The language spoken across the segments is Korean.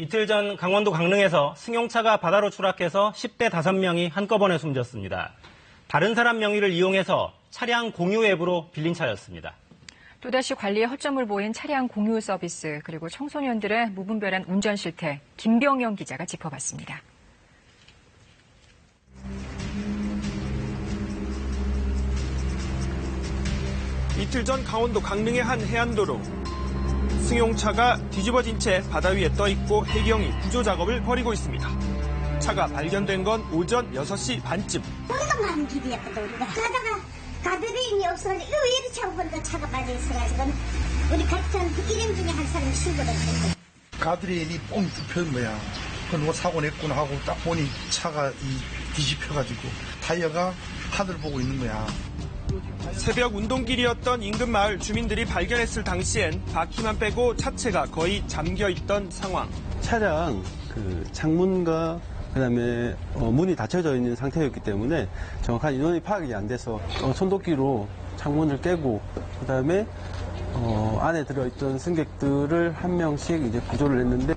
이틀 전 강원도 강릉에서 승용차가 바다로 추락해서 10대 5명이 한꺼번에 숨졌습니다. 다른 사람 명의를 이용해서 차량 공유 앱으로 빌린 차였습니다. 또다시 관리에 허점을 보인 차량 공유 서비스, 그리고 청소년들의 무분별한 운전 실태, 김병영 기자가 짚어봤습니다. 이틀 전 강원도 강릉의 한 해안도로. 승용차가 뒤집어진 채 바다 위에 떠있고 해경이 구조 작업을 벌이고 있습니다. 차가 발견된 건 오전 6시 반쯤. 너무 많은 길이었거든, 우리가. 그러다가 가드레인이 없어가지고 이거 왜 이렇게 차고 보니까 차가 빠져있어가지고 우리 같이 타는 그 일행 중에 한 사람이 신고됐거든. 가드레인이 뻥 뚫혀있는 거야. 그거 사고 냈구나 하고 딱 보니 차가 뒤집혀가지고 타이어가 하늘 보고 있는 거야. 새벽 운동길이었던 인근 마을 주민들이 발견했을 당시엔 바퀴만 빼고 차체가 거의 잠겨있던 상황. 차량 창문과 그다음에 문이 닫혀져 있는 상태였기 때문에 정확한 인원이 파악이 안 돼서 손도끼로 창문을 깨고 그다음에 안에 들어있던 승객들을 한 명씩 이제 구조를 했는데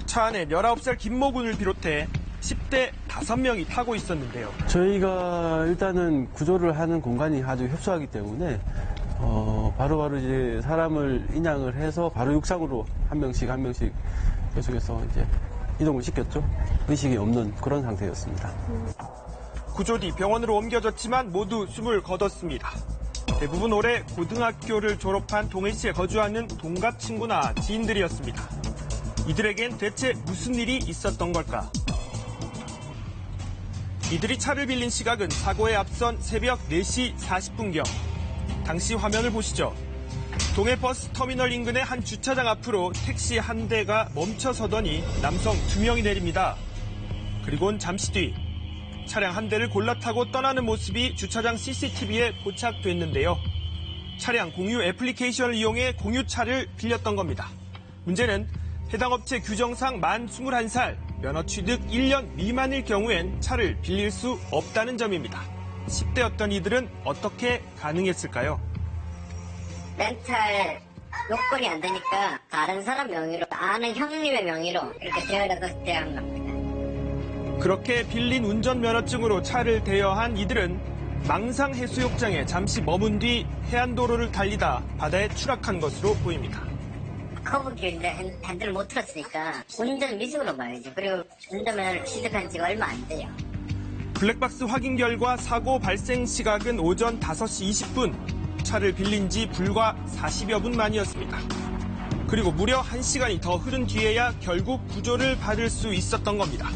차 안에 19살 김모군을 비롯해 10대 5명이 타고 있었는데요. 저희가 일단은 구조를 하는 공간이 아주 협소하기 때문에 바로바로 이제 사람을 인양을 해서 바로 육상으로 한 명씩 계속해서 이제 이동을 시켰죠. 의식이 없는 그런 상태였습니다. 구조 뒤 병원으로 옮겨졌지만 모두 숨을 거뒀습니다. 대부분 올해 고등학교를 졸업한 동해시에 거주하는 동갑 친구나 지인들이었습니다. 이들에겐 대체 무슨 일이 있었던 걸까? 이들이 차를 빌린 시각은 사고에 앞선 새벽 4시 40분경. 당시 화면을 보시죠. 동해버스 터미널 인근의 한 주차장 앞으로 택시 한 대가 멈춰서더니 남성 2명이 내립니다. 그리고는 잠시 뒤 차량 한 대를 골라 타고 떠나는 모습이 주차장 CCTV에 포착됐는데요. 차량 공유 애플리케이션을 이용해 공유차를 빌렸던 겁니다. 문제는 해당 업체 규정상 만 21살, 면허 취득 1년 미만일 경우엔 차를 빌릴 수 없다는 점입니다. 10대였던 이들은 어떻게 가능했을까요? 렌탈 요건이 안 되니까 다른 사람 명의로, 아는 형님의 명의로 이렇게 대여해서 대여한 겁니다. 그렇게 빌린 운전면허증으로 차를 대여한 이들은 망상해수욕장에 잠시 머문 뒤 해안도로를 달리다 바다에 추락한 것으로 보입니다. 커브길인데 핸들을 못 틀었으니까 운전 미숙으로 봐야지. 그리고 운전면허를 취득한 지가 얼마 안 돼요. 블랙박스 확인 결과 사고 발생 시각은 오전 5시 20분. 차를 빌린 지 불과 40여 분 만이었습니다. 그리고 무려 1시간이 더 흐른 뒤에야 결국 구조를 받을 수 있었던 겁니다.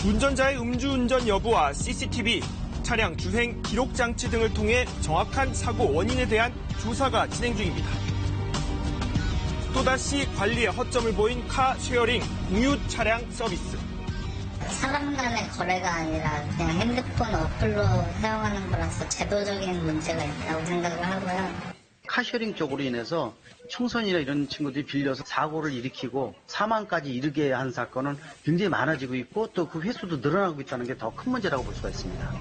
운전자의 음주운전 여부와 CCTV, 차량 주행 기록 장치 등을 통해 정확한 사고 원인에 대한 조사가 진행 중입니다. 또다시 관리에 허점을 보인 카 쉐어링 공유 차량 서비스. 사람 간의 거래가 아니라 그냥 핸드폰 어플로 사용하는 거라서 제도적인 문제가 있다고 생각을 하고요. 카쉐어링 쪽으로 인해서 청소년이나 이런 친구들이 빌려서 사고를 일으키고 사망까지 이르게 한 사건은 굉장히 많아지고 있고 또 그 횟수도 늘어나고 있다는 게 더 큰 문제라고 볼 수가 있습니다.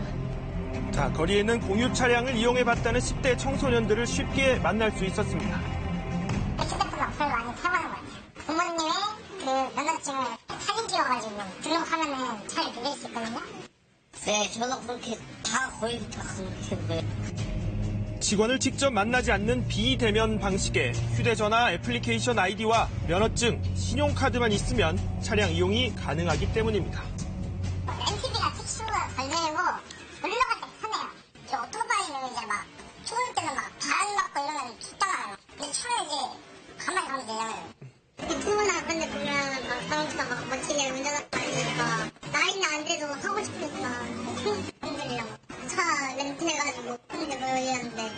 자, 거리에는 공유 차량을 이용해봤다는 10대 청소년들을 쉽게 만날 수 있었습니다. 휴대폰 어플 많이 사용하는 것 같아요. 부모님의 면허증을 사진 찍어가지고 등록하면은 차를 빌릴 수 있거든요. 네, 저는 그렇게 거의 다 그렇게. 직원을 직접 만나지 않는 비대면 방식의 휴대전화 애플리케이션 아이디와 면허증, 신용카드만 있으면 차량 이용이 가능하기 때문입니다. MTB나 택시보다 덜 내고 올라갈 때 편해요. 이 오토바이는 이제 막 추울 때는 막 바람 맞고 이러면 죽잖아요. 근데 차는 이제 가만히 가면 되잖아요. 유튜브나 그런 데 보면 막 자동차 막 멋지게 운전하는 거 아니니까 나이는 안 돼도 하고 싶으니까 흔들리려고 차 렌트해가지고 흔들려 보이는데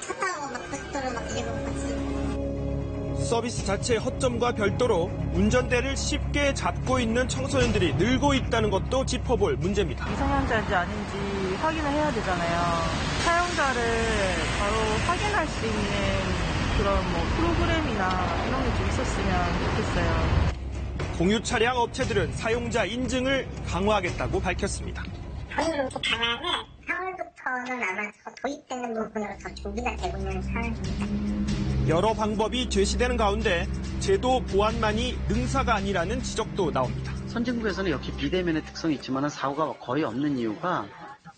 차 타고 막 고속도로 막 달리고 같이. 서비스 자체의 허점과 별도로 운전대를 쉽게 잡고 있는 청소년들이 늘고 있다는 것도 짚어볼 문제입니다. 미성년자인지 아닌지 확인을 해야 되잖아요. 사용자를 바로 확인할 수 있는 그런 프로그램이나 이런 게 좀 있었으면 좋겠어요. 공유 차량 업체들은 사용자 인증을 강화하겠다고 밝혔습니다. 저희는 이렇게 강하게 4월부터는 아마 더 도입되는 부분으로 더 준비가 되고 있는 상황입니다. 여러 방법이 제시되는 가운데 제도 보완만이 능사가 아니라는 지적도 나옵니다. 선진국에서는 역시 비대면의 특성이 있지만 사고가 거의 없는 이유가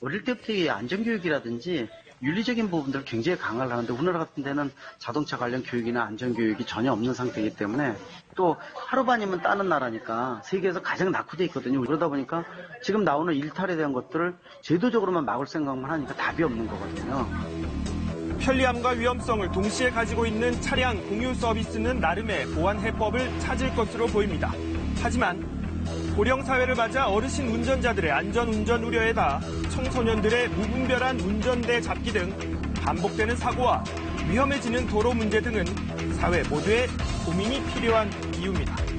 어릴 때부터 이 안전교육이라든지 윤리적인 부분들을 굉장히 강화를 하는데 우리나라 같은 데는 자동차 관련 교육이나 안전교육이 전혀 없는 상태이기 때문에 또 하루반이면 따는 나라니까 세계에서 가장 낙후되어 있거든요. 그러다 보니까 지금 나오는 일탈에 대한 것들을 제도적으로만 막을 생각만 하니까 답이 없는 거거든요. 편리함과 위험성을 동시에 가지고 있는 차량 공유 서비스는 나름의 보완 해법을 찾을 것으로 보입니다. 하지만 고령 사회를 맞아 어르신 운전자들의 안전운전 우려에다 청소년들의 무분별한 운전대 잡기 등 반복되는 사고와 위험해지는 도로 문제 등은 사회 모두의 고민이 필요한 이유입니다.